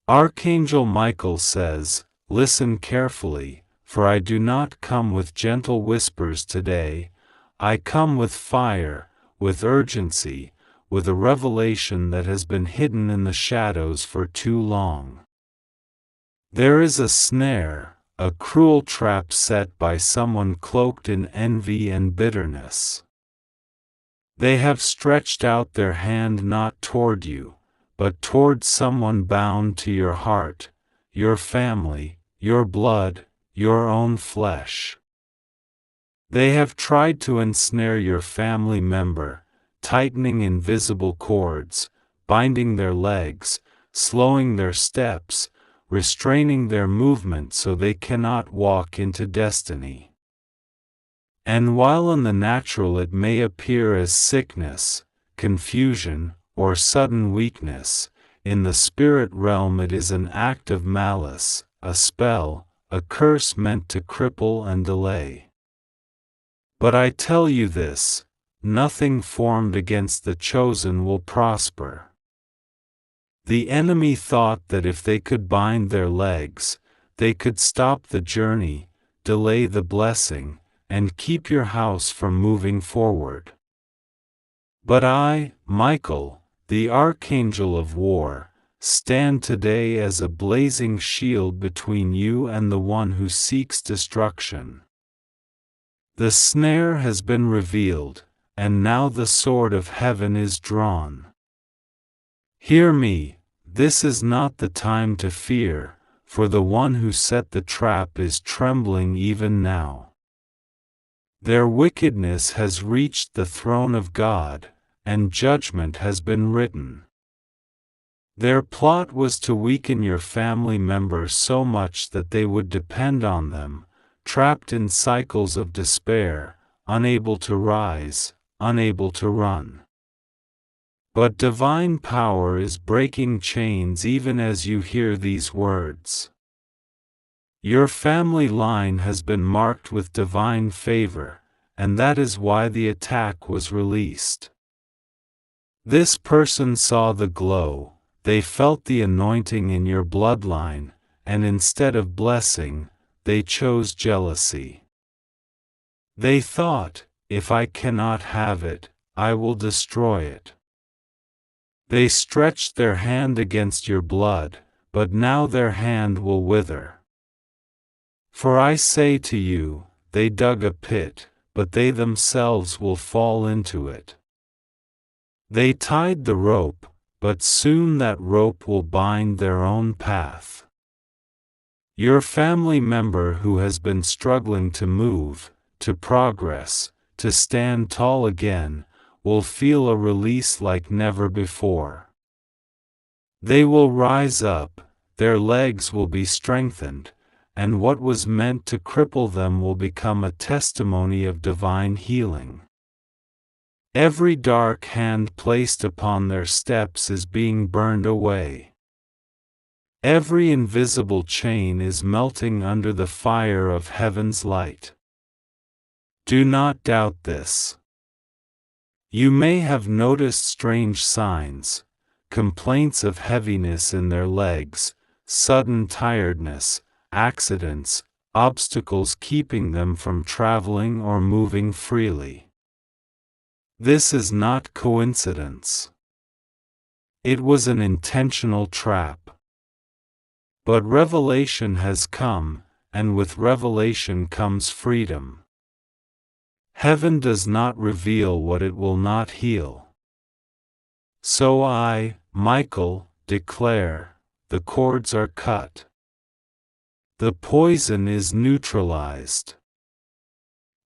Archangel Michael says, "Listen carefully, for I do not come with gentle whispers today. I come with fire, with urgency, with a revelation that has been hidden in the shadows for too long. There is a snare, a cruel trap set by someone cloaked in envy and bitterness. They have stretched out their hand not toward you, but toward someone bound to your heart, your family, your blood, your own flesh. They have tried to ensnare your family member, tightening invisible cords, binding their legs, slowing their steps, restraining their movement so they cannot walk into destiny. And while in the natural it may appear as sickness, confusion, or sudden weakness, in the spirit realm it is an act of malice, a spell, a curse meant to cripple and delay. But I tell you this, nothing formed against the chosen will prosper. The enemy thought that if they could bind their legs, they could stop the journey, delay the blessing, and keep your house from moving forward. But I, Michael, the Archangel of War, stand today as a blazing shield between you and the one who seeks destruction. The snare has been revealed, and now the sword of heaven is drawn. Hear me, this is not the time to fear, for the one who set the trap is trembling even now. Their wickedness has reached the throne of God, and judgment has been written. Their plot was to weaken your family members so much that they would depend on them, trapped in cycles of despair, unable to rise, unable to run. But divine power is breaking chains even as you hear these words. Your family line has been marked with divine favor, and that is why the attack was released. This person saw the glow, they felt the anointing in your bloodline, and instead of blessing, they chose jealousy. They thought, if I cannot have it, I will destroy it. They stretched their hand against your blood, but now their hand will wither. For I say to you, they dug a pit, but they themselves will fall into it. They tied the rope, but soon that rope will bind their own path. Your family member who has been struggling to move, to progress, to stand tall again, will feel a release like never before. They will rise up, their legs will be strengthened, and what was meant to cripple them will become a testimony of divine healing. Every dark hand placed upon their steps is being burned away. Every invisible chain is melting under the fire of heaven's light. Do not doubt this. You may have noticed strange signs, complaints of heaviness in their legs, sudden tiredness, accidents, obstacles keeping them from traveling or moving freely. This is not coincidence. It was an intentional trap. But revelation has come, and with revelation comes freedom. Heaven does not reveal what it will not heal. So I, Michael, declare, the cords are cut. The poison is neutralized.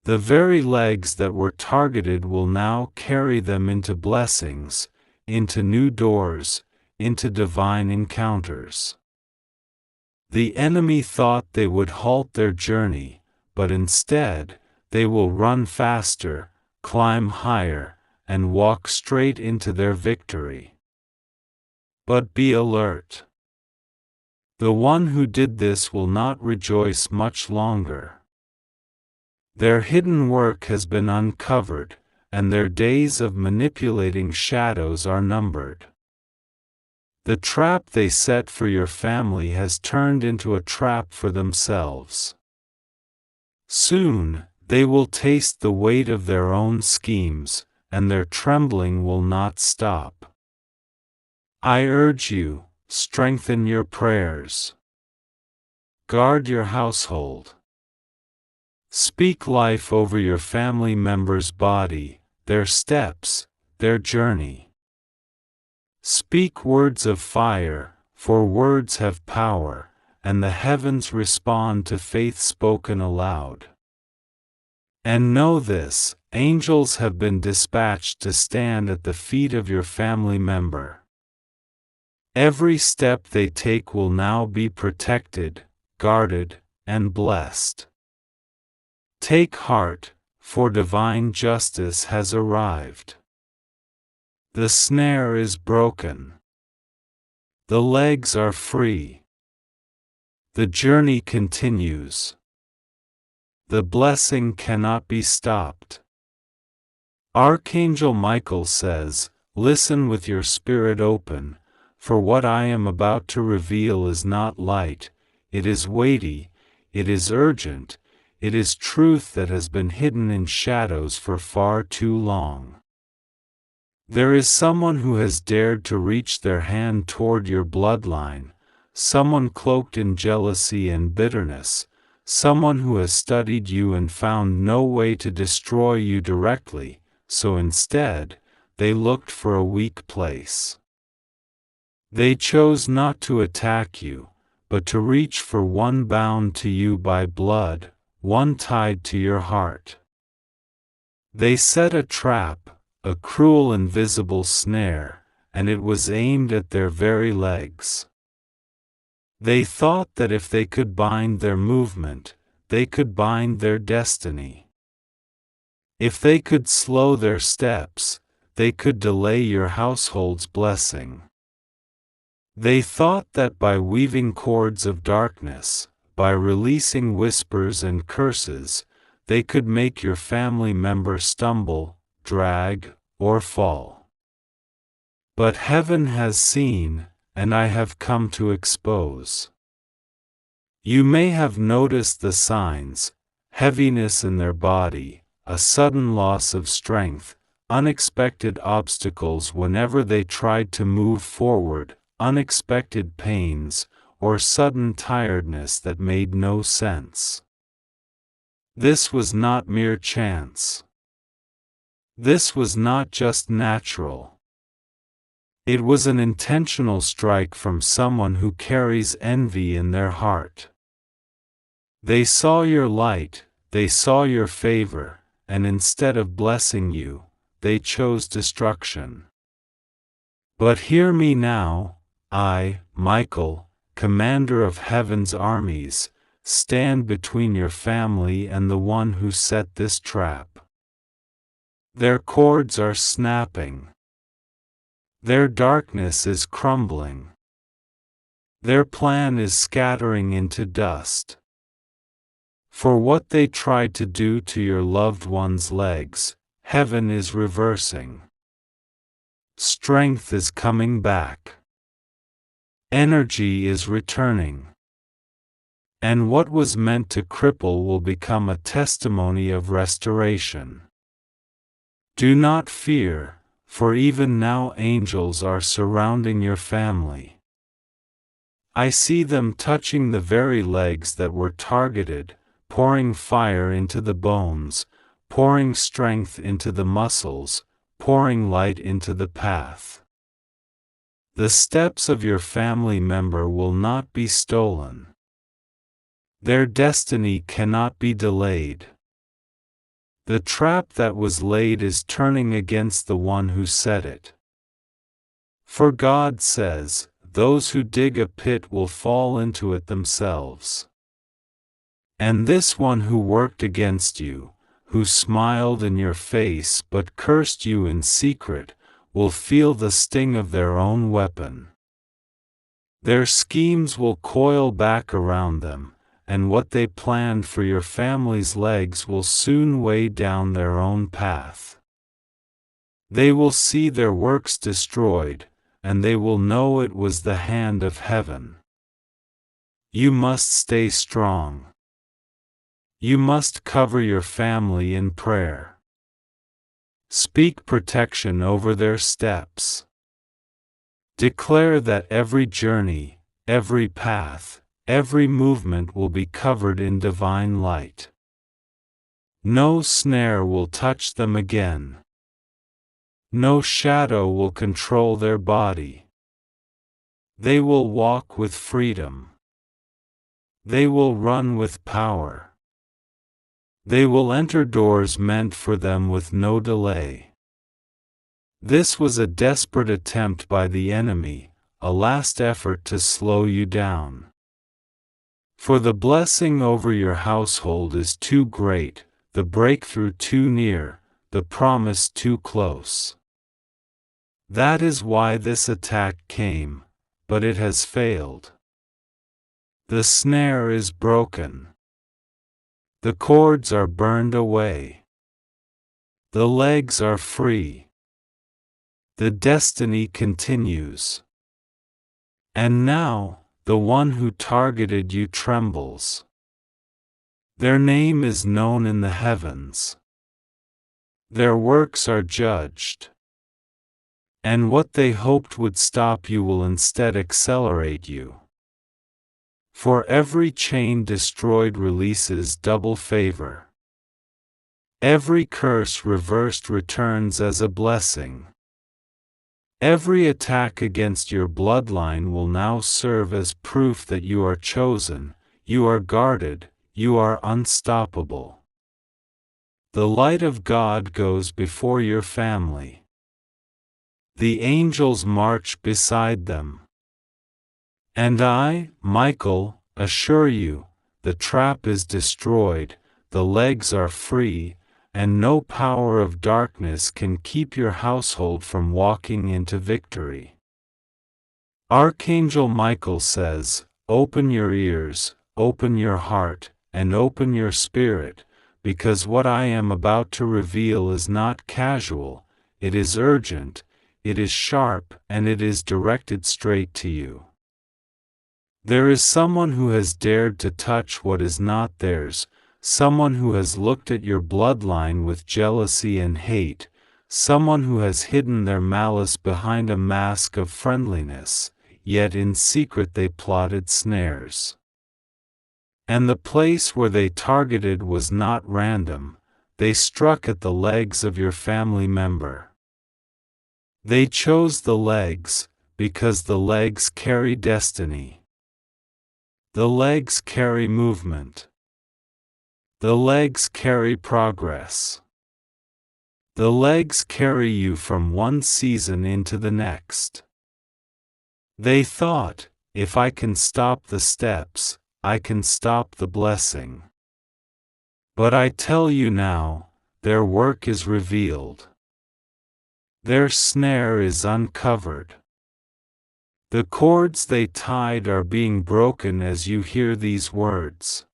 The very legs that were targeted will now carry them into blessings, into new doors, into divine encounters. The enemy thought they would halt their journey, but instead, they will run faster, climb higher, and walk straight into their victory. But be alert. The one who did this will not rejoice much longer. Their hidden work has been uncovered, and their days of manipulating shadows are numbered. The trap they set for your family has turned into a trap for themselves. Soon, they will taste the weight of their own schemes, and their trembling will not stop. I urge you, strengthen your prayers. Guard your household. Speak life over your family member's body, their steps, their journey. Speak words of fire, for words have power, and the heavens respond to faith spoken aloud. And know this, angels have been dispatched to stand at the feet of your family member. Every step they take will now be protected, guarded, and blessed. Take heart, for divine justice has arrived. The snare is broken. The legs are free. The journey continues. The blessing cannot be stopped. Archangel Michael says, "Listen with your spirit open, for what I am about to reveal is not light, it is weighty, it is urgent, it is truth that has been hidden in shadows for far too long." There is someone who has dared to reach their hand toward your bloodline, someone cloaked in jealousy and bitterness, someone who has studied you and found no way to destroy you directly, so instead, they looked for a weak place. They chose not to attack you, but to reach for one bound to you by blood, one tied to your heart. They set a trap, a cruel invisible snare, and it was aimed at their very legs. They thought that if they could bind their movement, they could bind their destiny. If they could slow their steps, they could delay your household's blessing. They thought that by weaving cords of darkness, by releasing whispers and curses, they could make your family member stumble, drag, or fall. But heaven has seen, and I have come to expose. You may have noticed the signs: heaviness in their body, a sudden loss of strength, unexpected obstacles whenever they tried to move forward, unexpected pains, or sudden tiredness that made no sense. This was not mere chance. This was not just natural. It was an intentional strike from someone who carries envy in their heart. They saw your light, they saw your favor, and instead of blessing you, they chose destruction. But hear me now, I, Michael, commander of heaven's armies, stand between your family and the one who set this trap. Their cords are snapping. Their darkness is crumbling. Their plan is scattering into dust. For what they tried to do to your loved one's legs, heaven is reversing. Strength is coming back. Energy is returning. And what was meant to cripple will become a testimony of restoration. Do not fear, for even now angels are surrounding your family. I see them touching the very legs that were targeted, pouring fire into the bones, pouring strength into the muscles, pouring light into the path. The steps of your family member will not be stolen. Their destiny cannot be delayed. The trap that was laid is turning against the one who set it. For God says, "Those who dig a pit will fall into it themselves." And this one who worked against you, who smiled in your face but cursed you in secret, will feel the sting of their own weapon. Their schemes will coil back around them, and what they planned for your family's legs will soon weigh down their own path. They will see their works destroyed, and they will know it was the hand of heaven. You must stay strong. You must cover your family in prayer. Speak protection over their steps. Declare that every journey, every path, every movement will be covered in divine light. No snare will touch them again. No shadow will control their body. They will walk with freedom. They will run with power. They will enter doors meant for them with no delay. This was a desperate attempt by the enemy, a last effort to slow you down. For the blessing over your household is too great, the breakthrough too near, the promise too close. That is why this attack came, but it has failed. The snare is broken. The cords are burned away. The legs are free. The destiny continues. And now, the one who targeted you trembles. Their name is known in the heavens. Their works are judged. And what they hoped would stop you will instead accelerate you. For every chain destroyed releases double favor. Every curse reversed returns as a blessing. Every attack against your bloodline will now serve as proof that you are chosen, you are guarded, you are unstoppable. The light of God goes before your family. The angels march beside them. And I, Michael, assure you, the trap is destroyed, the legs are free, and no power of darkness can keep your household from walking into victory. Archangel Michael says, open your ears, open your heart, and open your spirit, because what I am about to reveal is not casual, it is urgent, it is sharp, and it is directed straight to you. There is someone who has dared to touch what is not theirs, someone who has looked at your bloodline with jealousy and hate, someone who has hidden their malice behind a mask of friendliness, yet in secret they plotted snares. And the place where they targeted was not random, they struck at the legs of your family member. They chose the legs, because the legs carry destiny. The legs carry movement. The legs carry progress. The legs carry you from one season into the next. They thought, if I can stop the steps, I can stop the blessing. But I tell you now, their work is revealed. Their snare is uncovered. The cords they tied are being broken as you hear these words.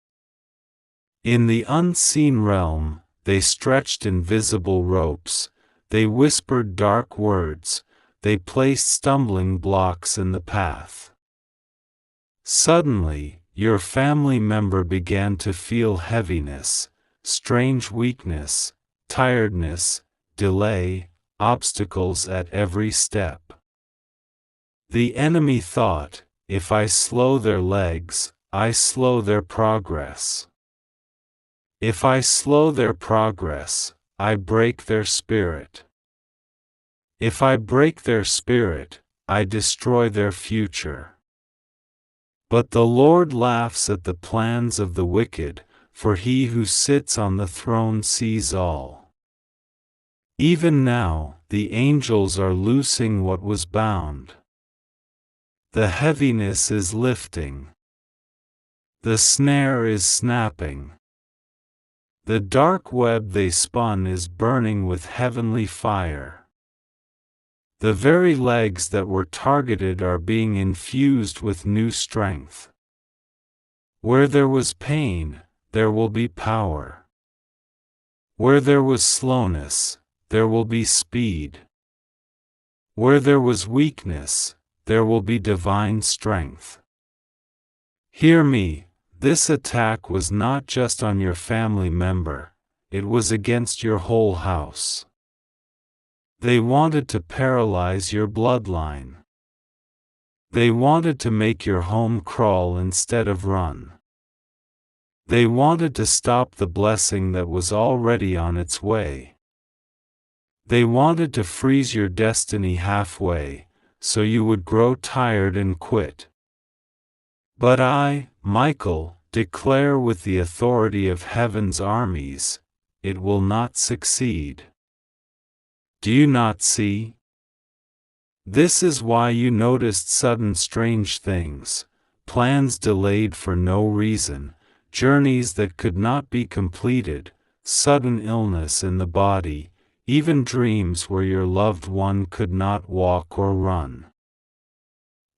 In the unseen realm, they stretched invisible ropes, they whispered dark words, they placed stumbling blocks in the path. Suddenly, your family member began to feel heaviness, strange weakness, tiredness, delay, obstacles at every step. The enemy thought, if I slow their legs, I slow their progress. If I slow their progress, I break their spirit. If I break their spirit, I destroy their future. But the Lord laughs at the plans of the wicked, for he who sits on the throne sees all. Even now, the angels are loosing what was bound. The heaviness is lifting. The snare is snapping. The dark web they spun is burning with heavenly fire. The very legs that were targeted are being infused with new strength. Where there was pain, there will be power. Where there was slowness, there will be speed. Where there was weakness, there will be divine strength. Hear me, this attack was not just on your family member, it was against your whole house. They wanted to paralyze your bloodline. They wanted to make your home crawl instead of run. They wanted to stop the blessing that was already on its way. They wanted to freeze your destiny halfway, so you would grow tired and quit. But I, Michael, declare with the authority of heaven's armies, it will not succeed. Do you not see? This is why you noticed sudden strange things, plans delayed for no reason, journeys that could not be completed, sudden illness in the body, even dreams where your loved one could not walk or run.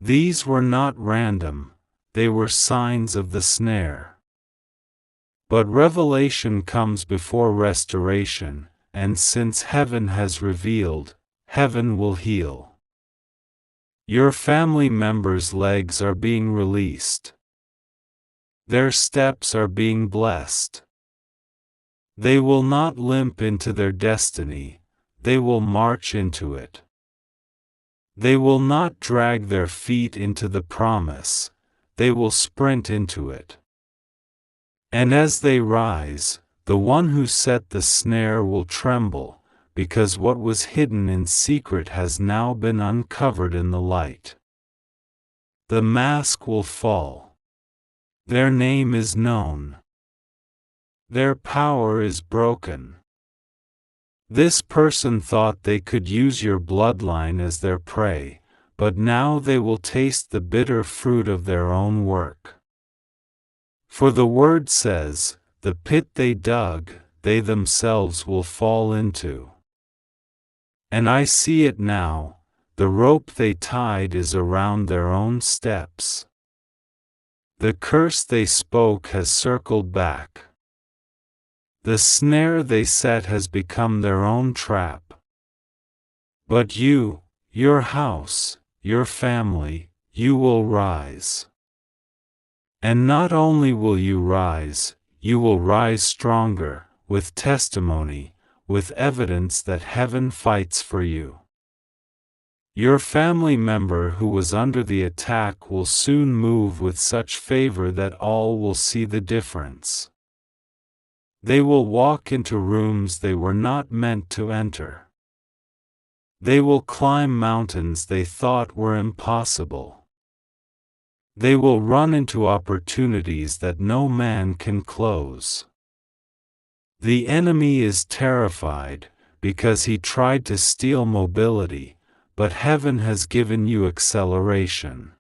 These were not random, they were signs of the snare. But revelation comes before restoration, and since heaven has revealed, heaven will heal. Your family members' legs are being released. Their steps are being blessed. They will not limp into their destiny, they will march into it. They will not drag their feet into the promise, they will sprint into it. And as they rise, the one who set the snare will tremble, because what was hidden in secret has now been uncovered in the light. The mask will fall. Their name is known. Their power is broken. This person thought they could use your bloodline as their prey, but now they will taste the bitter fruit of their own work. For the word says, the pit they dug, they themselves will fall into. And I see it now, the rope they tied is around their own steps. The curse they spoke has circled back. The snare they set has become their own trap. But you, your house, your family, you will rise. And not only will you rise stronger, with testimony, with evidence that heaven fights for you. Your family member who was under the attack will soon move with such favor that all will see the difference. They will walk into rooms they were not meant to enter. They will climb mountains they thought were impossible. They will run into opportunities that no man can close. The enemy is terrified, because he tried to steal mobility, but heaven has given you acceleration.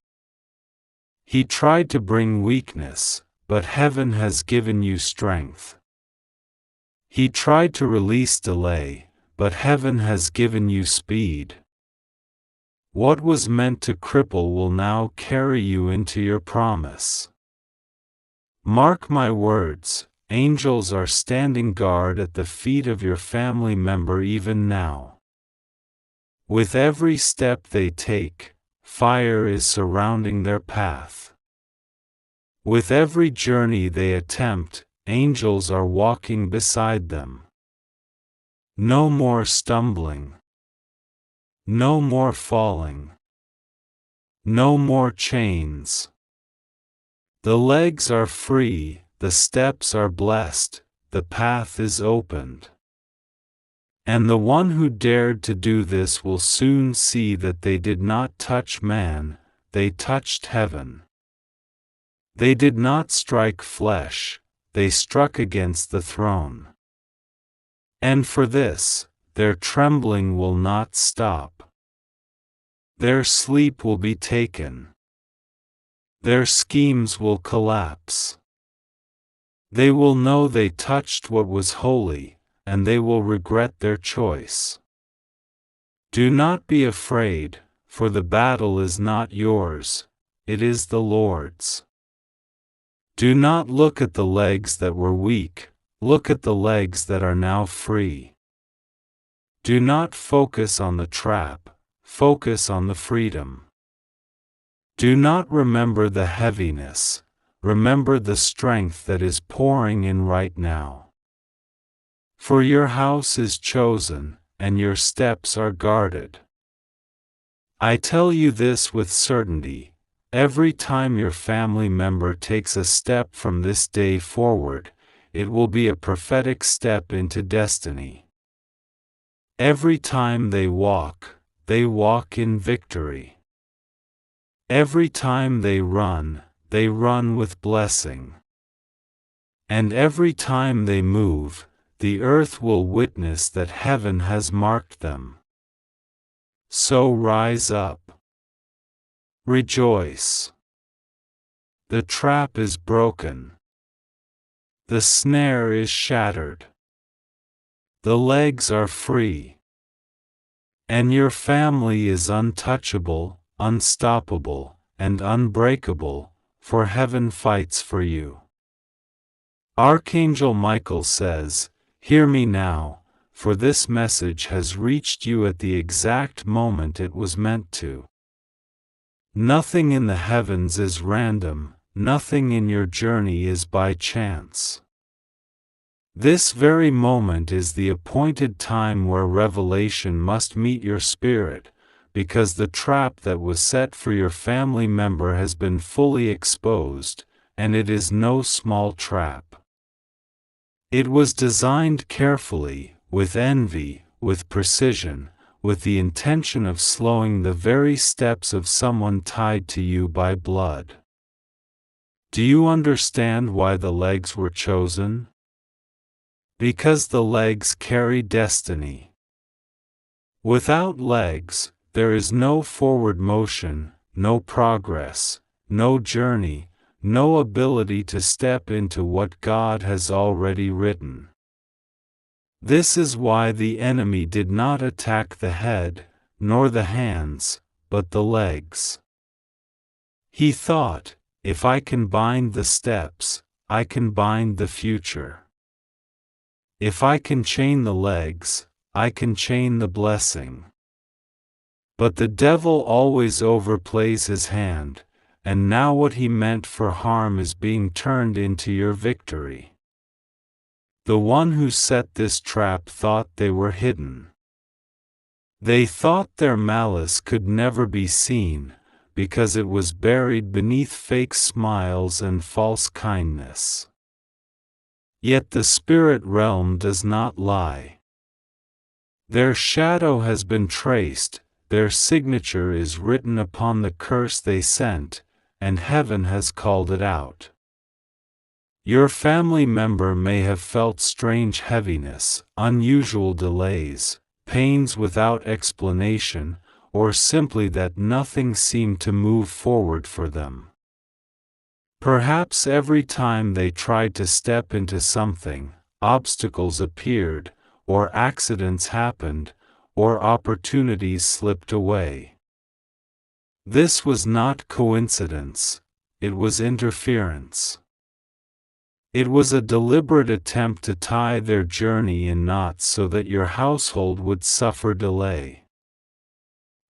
He tried to bring weakness, but heaven has given you strength. He tried to release delay, but heaven has given you speed. What was meant to cripple will now carry you into your promise. Mark my words, angels are standing guard at the feet of your family member even now. With every step they take, fire is surrounding their path. With every journey they attempt, angels are walking beside them. No more stumbling. No more falling. No more chains. The legs are free, the steps are blessed, the path is opened. And the one who dared to do this will soon see that they did not touch man, they touched heaven. They did not strike flesh, they struck against the throne. And for this, their trembling will not stop. Their sleep will be taken. Their schemes will collapse. They will know they touched what was holy, and they will regret their choice. Do not be afraid, for the battle is not yours, it is the Lord's. Do not look at the legs that were weak, look at the legs that are now free. Do not focus on the trap, focus on the freedom. Do not remember the heaviness, remember the strength that is pouring in right now. For your house is chosen, and your steps are guarded. I tell you this with certainty, every time your family member takes a step from this day forward, it will be a prophetic step into destiny. Every time they walk in victory. Every time they run with blessing. And every time they move, the earth will witness that heaven has marked them. So rise up. Rejoice. The trap is broken. The snare is shattered. The legs are free. And your family is untouchable, unstoppable, and unbreakable, for heaven fights for you. Archangel Michael says, "Hear me now, for this message has reached you at the exact moment it was meant to." Nothing in the heavens is random, nothing in your journey is by chance. This very moment is the appointed time where revelation must meet your spirit, because the trap that was set for your family member has been fully exposed, and it is no small trap. It was designed carefully, with envy, with precision, with the intention of slowing the very steps of someone tied to you by blood. Do you understand why the legs were chosen? Because the legs carry destiny. Without legs, there is no forward motion, no progress, no journey, no ability to step into what God has already written. This is why the enemy did not attack the head, nor the hands, but the legs. He thought, if I can bind the steps, I can bind the future. If I can chain the legs, I can chain the blessing. But the devil always overplays his hand, and now what he meant for harm is being turned into your victory. The one who set this trap thought they were hidden. They thought their malice could never be seen, because it was buried beneath fake smiles and false kindness. Yet the spirit realm does not lie. Their shadow has been traced, their signature is written upon the curse they sent, and heaven has called it out. Your family member may have felt strange heaviness, unusual delays, pains without explanation, or simply that nothing seemed to move forward for them. Perhaps every time they tried to step into something, obstacles appeared, or accidents happened, or opportunities slipped away. This was not coincidence, it was interference. It was a deliberate attempt to tie their journey in knots so that your household would suffer delay.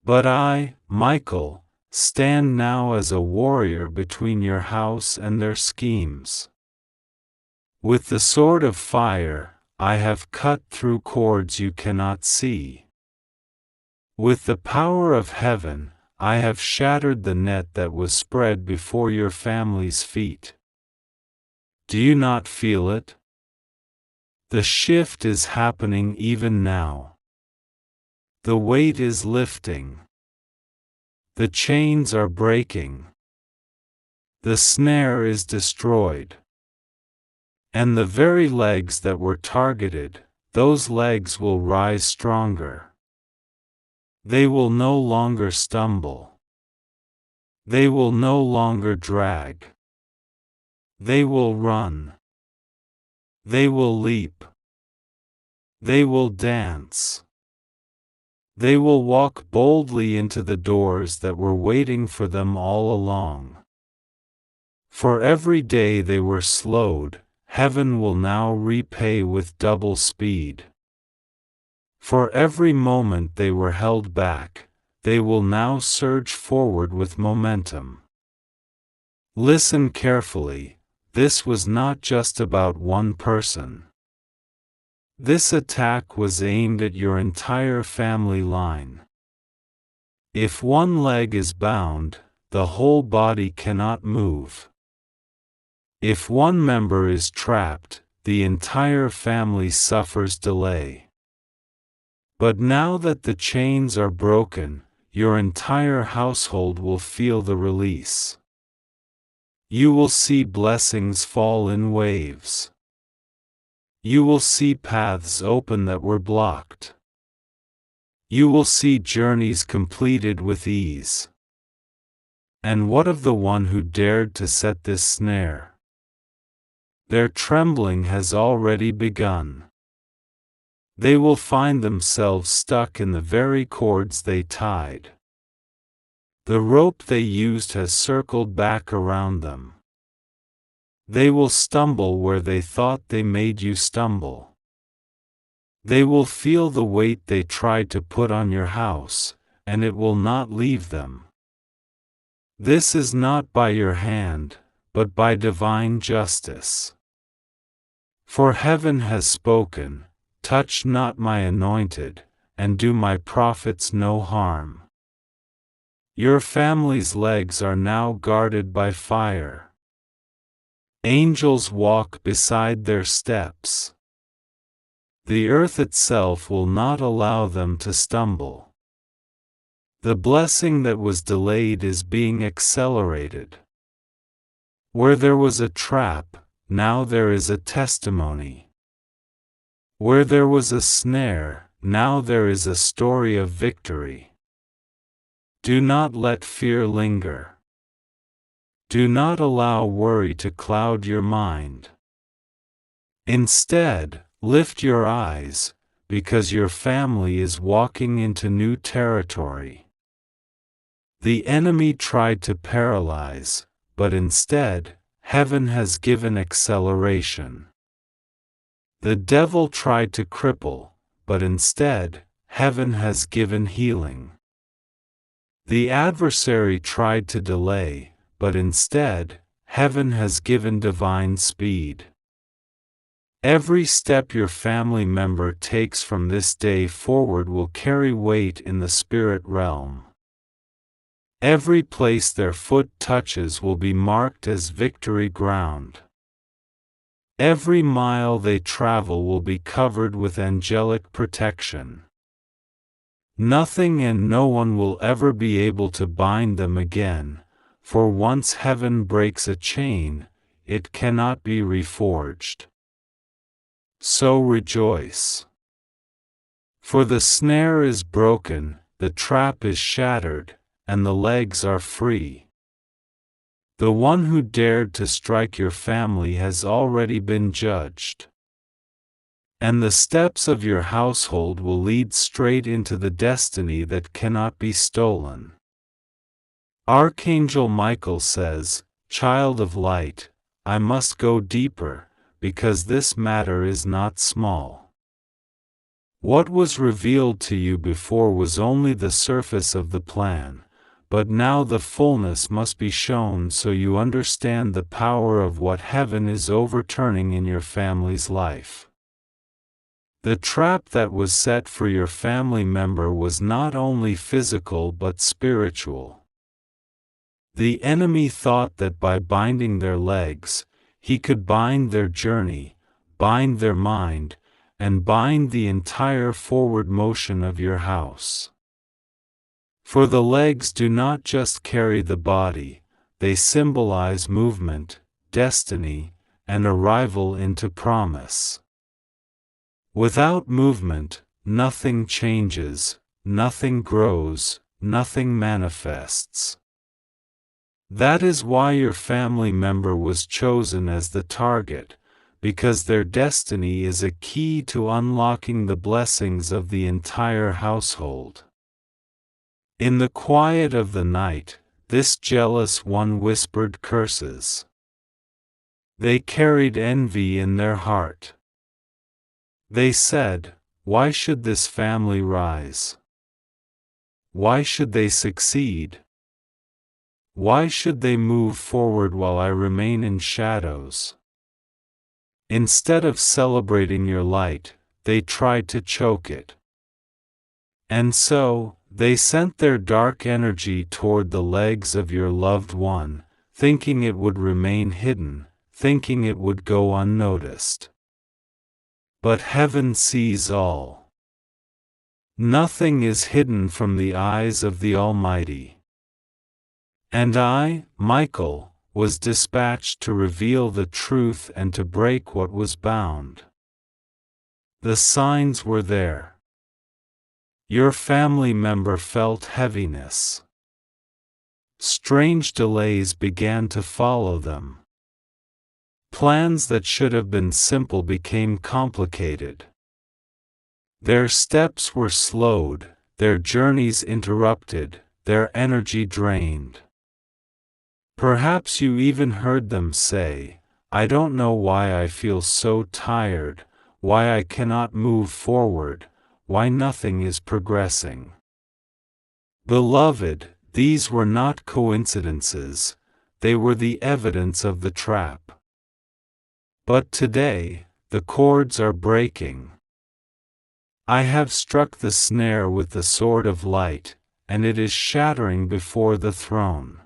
But I, Michael, stand now as a warrior between your house and their schemes. With the sword of fire, I have cut through cords you cannot see. With the power of heaven, I have shattered the net that was spread before your family's feet. Do you not feel it? The shift is happening even now. The weight is lifting. The chains are breaking. The snare is destroyed. And the very legs that were targeted, those legs will rise stronger. They will no longer stumble. They will no longer drag. They will run. They will leap. They will dance. They will walk boldly into the doors that were waiting for them all along. For every day they were slowed, heaven will now repay with double speed. For every moment they were held back, they will now surge forward with momentum. Listen carefully, this was not just about one person. This attack was aimed at your entire family line. If one leg is bound, the whole body cannot move. If one member is trapped, the entire family suffers delay. But now that the chains are broken, your entire household will feel the release. You will see blessings fall in waves. You will see paths open that were blocked. You will see journeys completed with ease. And what of the one who dared to set this snare? Their trembling has already begun. They will find themselves stuck in the very cords they tied. The rope they used has circled back around them. They will stumble where they thought they made you stumble. They will feel the weight they tried to put on your house, and it will not leave them. This is not by your hand, but by divine justice. For heaven has spoken, touch not my anointed, and do my prophets no harm. Your family's legs are now guarded by fire. Angels walk beside their steps. The earth itself will not allow them to stumble. The blessing that was delayed is being accelerated. Where there was a trap, now there is a testimony. Where there was a snare, now there is a story of victory. Do not let fear linger. Do not allow worry to cloud your mind. Instead, lift your eyes, because your family is walking into new territory. The enemy tried to paralyze, but instead, heaven has given acceleration. The devil tried to cripple, but instead, heaven has given healing. The adversary tried to delay, but instead, heaven has given divine speed. Every step your family member takes from this day forward will carry weight in the spirit realm. Every place their foot touches will be marked as victory ground. Every mile they travel will be covered with angelic protection. Nothing and no one will ever be able to bind them again, for once heaven breaks a chain, it cannot be reforged. So rejoice. For the snare is broken, the trap is shattered, and the legs are free. The one who dared to strike your family has already been judged. And the steps of your household will lead straight into the destiny that cannot be stolen. Archangel Michael says, "Child of light, I must go deeper, because this matter is not small. What was revealed to you before was only the surface of the plan, but now the fullness must be shown so you understand the power of what heaven is overturning in your family's life." The trap that was set for your family member was not only physical but spiritual. The enemy thought that by binding their legs, he could bind their journey, bind their mind, and bind the entire forward motion of your house. For the legs do not just carry the body, they symbolize movement, destiny, and arrival into promise. Without movement, nothing changes, nothing grows, nothing manifests. That is why your family member was chosen as the target, because their destiny is a key to unlocking the blessings of the entire household. In the quiet of the night, this jealous one whispered curses. They carried envy in their heart. They said, "Why should this family rise? Why should they succeed? Why should they move forward while I remain in shadows? Instead of celebrating your light, they tried to choke it. And so, they sent their dark energy toward the legs of your loved one, thinking it would remain hidden, thinking it would go unnoticed. But heaven sees all. Nothing is hidden from the eyes of the Almighty. And I, Michael, was dispatched to reveal the truth and to break what was bound. The signs were there. Your family member felt heaviness. Strange delays began to follow them. Plans that should have been simple became complicated. Their steps were slowed, their journeys interrupted, their energy drained. Perhaps you even heard them say, "I don't know why I feel so tired, why I cannot move forward, why nothing is progressing." Beloved, these were not coincidences, they were the evidence of the trap. But today, the cords are breaking. I have struck the snare with the sword of light, and it is shattering before the throne.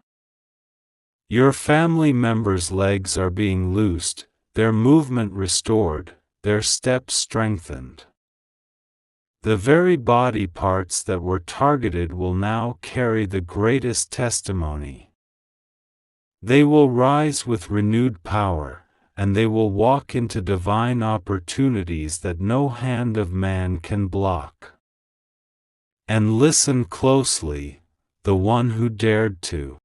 Your family members' legs are being loosed, their movement restored, their steps strengthened. The very body parts that were targeted will now carry the greatest testimony. They will rise with renewed power, and they will walk into divine opportunities that no hand of man can block. And listen closely, the one who dared to